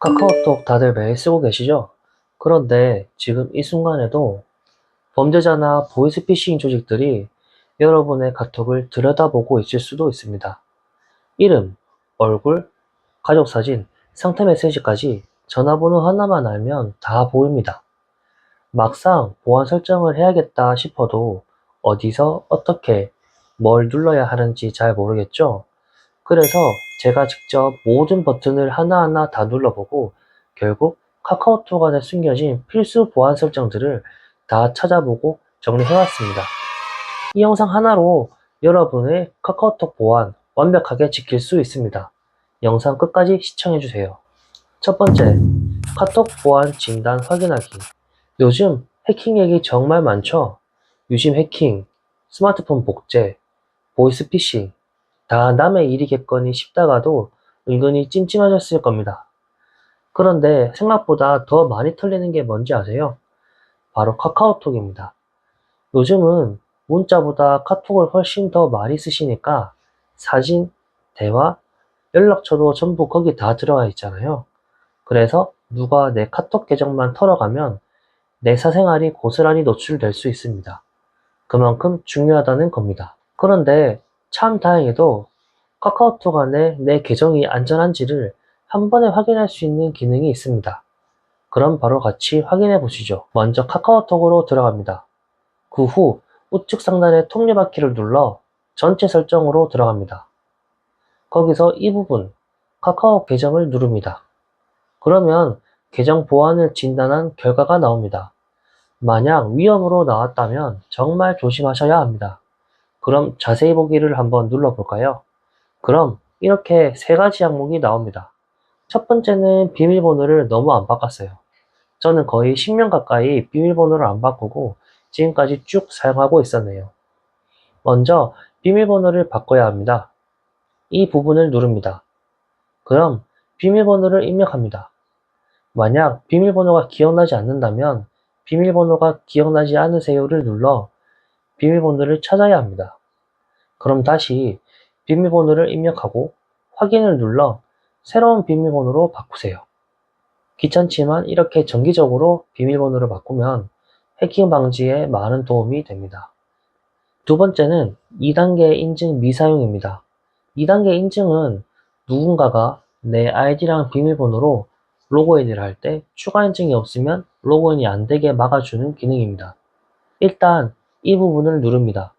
카카오톡 다들 매일 쓰고 계시죠? 그런데 지금 이 순간에도 범죄자나 보이스피싱 조직들이 여러분의 카톡을 들여다보고 있을 수도 있습니다. 이름, 얼굴, 가족사진, 상태 메시지까지 전화번호 하나만 알면 다 보입니다. 막상 보안 설정을 해야겠다 싶어도 어디서 어떻게 뭘 눌러야 하는지 잘 모르겠죠? 그래서 제가 직접 모든 버튼을 하나하나 다 눌러보고 결국 카카오톡 안에 숨겨진 필수 보안 설정들을 다 찾아보고 정리해왔습니다. 이 영상 하나로 여러분의 카카오톡 보안 완벽하게 지킬 수 있습니다. 영상 끝까지 시청해주세요. 첫 번째, 카톡 보안 진단 확인하기. 요즘 해킹 얘기 정말 많죠? 유심 해킹, 스마트폰 복제, 보이스피싱, 다 남의 일이겠거니 싶다가도 은근히 찜찜하셨을 겁니다. 그런데 생각보다 더 많이 털리는 게 뭔지 아세요? 바로 카카오톡입니다. 요즘은 문자보다 카톡을 훨씬 더 많이 쓰시니까 사진, 대화, 연락처도 전부 거기 다 들어가 있잖아요. 그래서 누가 내 카톡 계정만 털어가면 내 사생활이 고스란히 노출될 수 있습니다. 그만큼 중요하다는 겁니다. 그런데 참 다행히도 카카오톡 안에 내 계정이 안전한지를 한 번에 확인할 수 있는 기능이 있습니다. 그럼 바로 같이 확인해 보시죠. 먼저 카카오톡으로 들어갑니다. 그 후 우측 상단의 톱니바퀴를 눌러 전체 설정으로 들어갑니다. 거기서 이 부분 카카오 계정을 누릅니다. 그러면 계정 보안을 진단한 결과가 나옵니다. 만약 위험으로 나왔다면 정말 조심하셔야 합니다. 그럼 자세히 보기를 한번 눌러볼까요? 그럼 이렇게 세 가지 항목이 나옵니다. 첫 번째는 비밀번호를 너무 안 바꿨어요. 저는 거의 10년 가까이 비밀번호를 안 바꾸고 지금까지 쭉 사용하고 있었네요. 먼저 비밀번호를 바꿔야 합니다. 이 부분을 누릅니다. 그럼 비밀번호를 입력합니다. 만약 비밀번호가 기억나지 않는다면 비밀번호가 기억나지 않으세요를 눌러 비밀번호를 찾아야 합니다. 그럼 다시 비밀번호를 입력하고 확인을 눌러 새로운 비밀번호로 바꾸세요. 귀찮지만 이렇게 정기적으로 비밀번호를 바꾸면 해킹 방지에 많은 도움이 됩니다. 두 번째는 2단계 인증 미사용입니다. 2단계 인증은 누군가가 내 아이디랑 비밀번호로 로그인을 할 때 추가 인증이 없으면 로그인이 안 되게 막아주는 기능입니다. 일단 이 부분을 누릅니다.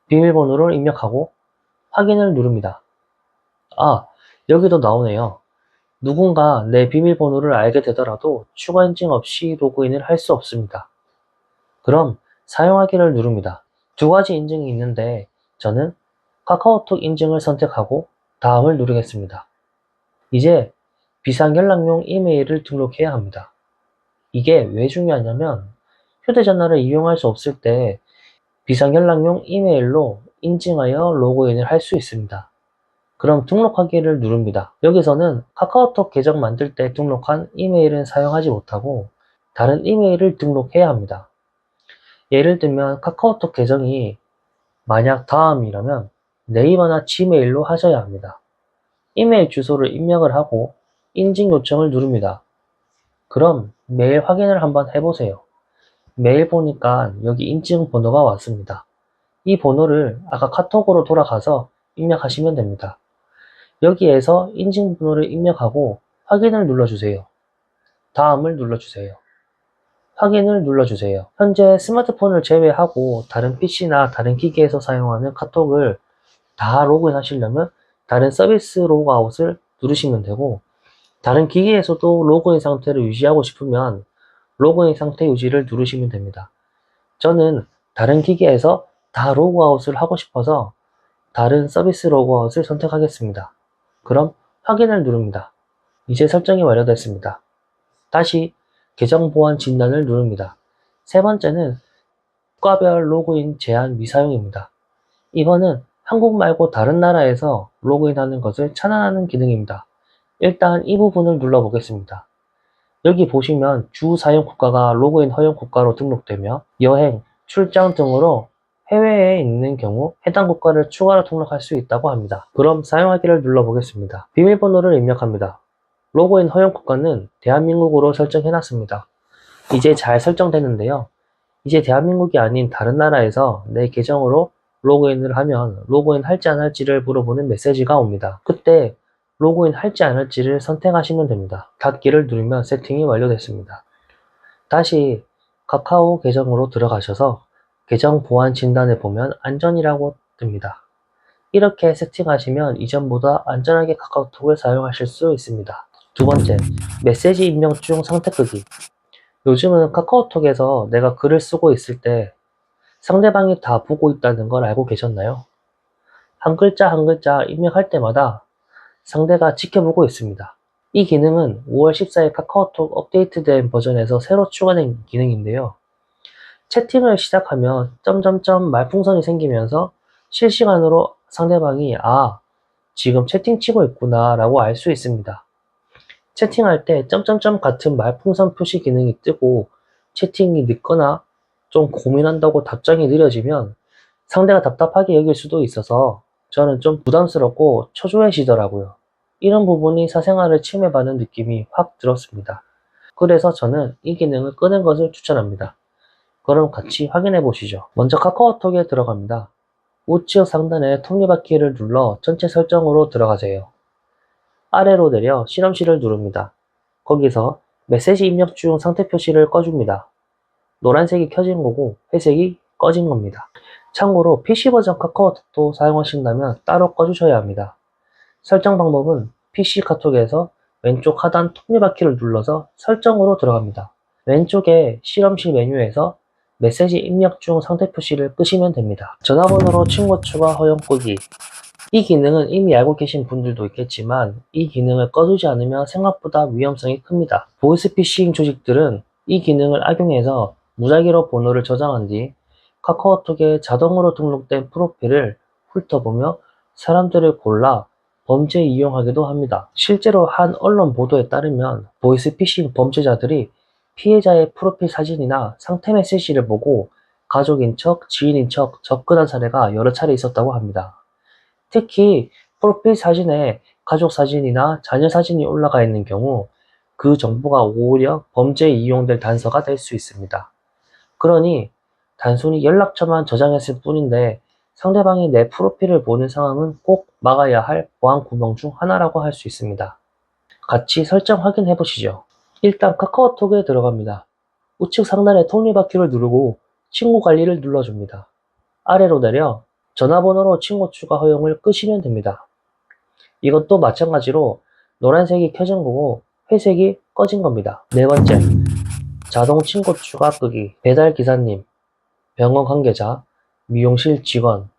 비밀번호를 입력하고 확인을 누릅니다. 아, 여기도 나오네요. 누군가 내 비밀번호를 알게 되더라도 추가 인증 없이 로그인을 할 수 없습니다. 그럼 사용하기를 누릅니다. 두 가지 인증이 있는데 저는 카카오톡 인증을 선택하고 다음을 누르겠습니다. 이제 비상연락용 이메일을 등록해야 합니다. 이게 왜 중요하냐면 휴대전화를 이용할 수 없을 때 비상연락용 이메일로 인증하여 로그인을 할 수 있습니다. 그럼 등록하기를 누릅니다. 여기서는 카카오톡 계정 만들 때 등록한 이메일은 사용하지 못하고 다른 이메일을 등록해야 합니다. 예를 들면 카카오톡 계정이 만약 다음이라면 네이버나 지메일로 하셔야 합니다. 이메일 주소를 입력을 하고 인증 요청을 누릅니다. 그럼 메일 확인을 한번 해보세요. 메일 보니까 여기 인증 번호가 왔습니다. 이 번호를 아까 카톡으로 돌아가서 입력하시면 됩니다. 여기에서 인증 번호를 입력하고 확인을 눌러주세요. 다음을 눌러주세요. 확인을 눌러주세요. 현재 스마트폰을 제외하고 다른 PC나 다른 기기에서 사용하는 카톡을 다 로그인 하시려면 다른 서비스 로그아웃을 누르시면 되고 다른 기기에서도 로그인 상태를 유지하고 싶으면 로그인 상태 유지를 누르시면 됩니다. 저는 다른 기기에서 다 로그아웃을 하고 싶어서 다른 서비스 로그아웃을 선택하겠습니다. 그럼 확인을 누릅니다. 이제 설정이 완료됐습니다. 다시 계정 보안 진단을 누릅니다. 세 번째는 국가별 로그인 제한 미사용입니다. 이거는 한국 말고 다른 나라에서 로그인하는 것을 차단하는 기능입니다. 일단 이 부분을 눌러보겠습니다. 여기 보시면 주 사용 국가가 로그인 허용 국가로 등록되며 여행, 출장 등으로 해외에 있는 경우 해당 국가를 추가로 등록할 수 있다고 합니다. 그럼 사용하기를 눌러보겠습니다. 비밀번호를 입력합니다. 로그인 허용 국가는 대한민국으로 설정해놨습니다. 이제 잘 설정됐는데요. 이제 대한민국이 아닌 다른 나라에서 내 계정으로 로그인을 하면 로그인 할지 안 할지를 물어보는 메시지가 옵니다. 그때 로그인 할지 안 할지를 선택하시면 됩니다. 닫기를 누르면 세팅이 완료됐습니다. 다시 카카오 계정으로 들어가셔서 계정 보안 진단에 보면 안전이라고 뜹니다. 이렇게 세팅하시면 이전보다 안전하게 카카오톡을 사용하실 수 있습니다. 두 번째, 메시지 입력 중 상태 끄기. 요즘은 카카오톡에서 내가 글을 쓰고 있을 때 상대방이 다 보고 있다는 걸 알고 계셨나요? 한 글자 한 글자 입력할 때마다 상대가 지켜보고 있습니다. 이 기능은 5월 14일 카카오톡 업데이트된 버전에서 새로 추가된 기능인데요. 채팅을 시작하면 점점점 말풍선이 생기면서 실시간으로 상대방이 지금 채팅 치고 있구나 라고 알 수 있습니다. 채팅할 때 점점점 같은 말풍선 표시 기능이 뜨고 채팅이 늦거나 좀 고민한다고 답장이 느려지면 상대가 답답하게 여길 수도 있어서 저는 좀 부담스럽고 초조해지더라고요. 이런 부분이 사생활을 침해받는 느낌이 확 들었습니다. 그래서 저는 이 기능을 끄는 것을 추천합니다. 그럼 같이 확인해 보시죠. 먼저 카카오톡에 들어갑니다. 우측 상단에 톱니바퀴를 눌러 전체 설정으로 들어가세요. 아래로 내려 실험실을 누릅니다. 거기서 메시지 입력 중 상태 표시를 꺼줍니다. 노란색이 켜진 거고 회색이 꺼진 겁니다. 참고로 PC 버전 카카오톡도 사용하신다면 따로 꺼주셔야 합니다. 설정 방법은 PC 카톡에서 왼쪽 하단 톱니바퀴를 눌러서 설정으로 들어갑니다. 왼쪽에 실험실 메뉴에서 메시지 입력 중 상태 표시를 끄시면 됩니다. 전화번호로 친구 추가 허용 끄기. 이 기능은 이미 알고 계신 분들도 있겠지만 이 기능을 꺼두지 않으면 생각보다 위험성이 큽니다. 보이스피싱 조직들은 이 기능을 악용해서 무작위로 번호를 저장한 뒤 카카오톡에 자동으로 등록된 프로필을 훑어보며 사람들을 골라 범죄에 이용하기도 합니다. 실제로 한 언론 보도에 따르면 보이스피싱 범죄자들이 피해자의 프로필 사진이나 상태 메시지를 보고 가족인 척, 지인인 척 접근한 사례가 여러 차례 있었다고 합니다. 특히 프로필 사진에 가족 사진이나 자녀 사진이 올라가 있는 경우 그 정보가 오히려 범죄에 이용될 단서가 될 수 있습니다. 그러니 단순히 연락처만 저장했을 뿐인데 상대방이 내 프로필을 보는 상황은 꼭 막아야 할 보안 구멍 중 하나라고 할 수 있습니다. 같이 설정 확인해 보시죠. 일단 카카오톡에 들어갑니다. 우측 상단의 톱니바퀴를 누르고 친구 관리를 눌러줍니다. 아래로 내려 전화번호로 친구 추가 허용을 끄시면 됩니다. 이것도 마찬가지로 노란색이 켜진 거고 회색이 꺼진 겁니다. 네 번째, 자동 친구 추가 끄기. 배달 기사님, 병원 관계자, 미용실 직원,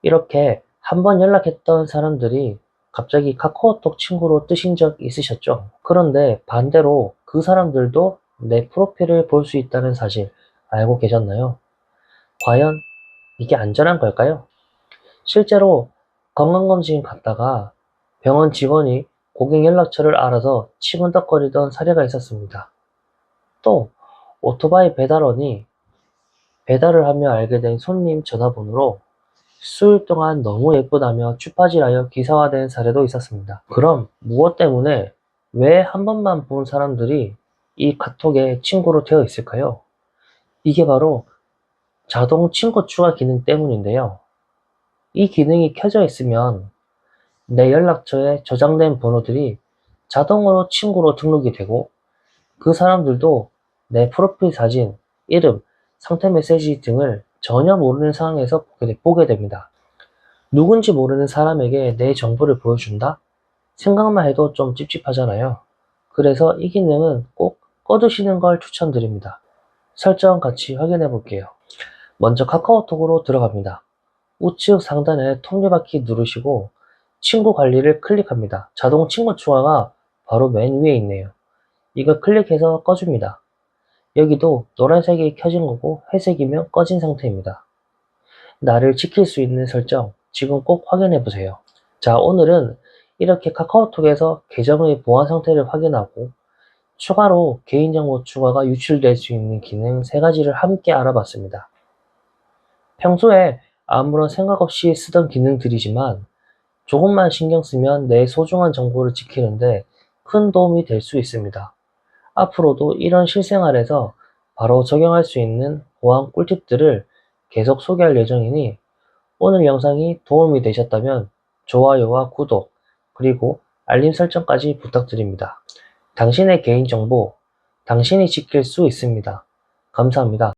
이렇게 한 번 연락했던 사람들이 갑자기 카카오톡 친구로 뜨신 적 있으셨죠? 그런데 반대로 그 사람들도 내 프로필을 볼 수 있다는 사실 알고 계셨나요? 과연 이게 안전한 걸까요? 실제로 건강검진 갔다가 병원 직원이 고객 연락처를 알아서 치문덕거리던 사례가 있었습니다. 또 오토바이 배달원이 배달을 하며 알게 된 손님 전화번호로 수일 동안 너무 예쁘다며 추파질하여 기사화된 사례도 있었습니다. 그럼 무엇 때문에 왜 한 번만 본 사람들이 이 카톡에 친구로 되어 있을까요? 이게 바로 자동 친구 추가 기능 때문인데요. 이 기능이 켜져 있으면 내 연락처에 저장된 번호들이 자동으로 친구로 등록이 되고 그 사람들도 내 프로필 사진, 이름, 상태 메시지 등을 전혀 모르는 상황에서 보게 됩니다. 누군지 모르는 사람에게 내 정보를 보여준다? 생각만 해도 좀 찝찝하잖아요. 그래서 이 기능은 꼭 꺼두시는 걸 추천드립니다. 설정 같이 확인해 볼게요. 먼저 카카오톡으로 들어갑니다. 우측 상단에 톱니바퀴 누르시고 친구 관리를 클릭합니다. 자동 친구 추가가 바로 맨 위에 있네요. 이거 클릭해서 꺼줍니다. 여기도 노란색이 켜진 거고 회색이면 꺼진 상태입니다. 나를 지킬 수 있는 설정 지금 꼭 확인해 보세요. 자, 오늘은 이렇게 카카오톡에서 계정의 보안 상태를 확인하고 추가로 개인정보 추가가 유출될 수 있는 기능 3가지를 함께 알아봤습니다. 평소에 아무런 생각 없이 쓰던 기능들이지만 조금만 신경 쓰면 내 소중한 정보를 지키는데 큰 도움이 될 수 있습니다. 앞으로도 이런 실생활에서 바로 적용할 수 있는 보안 꿀팁들을 계속 소개할 예정이니 오늘 영상이 도움이 되셨다면 좋아요와 구독, 그리고 알림 설정까지 부탁드립니다. 당신의 개인정보, 당신이 지킬 수 있습니다. 감사합니다.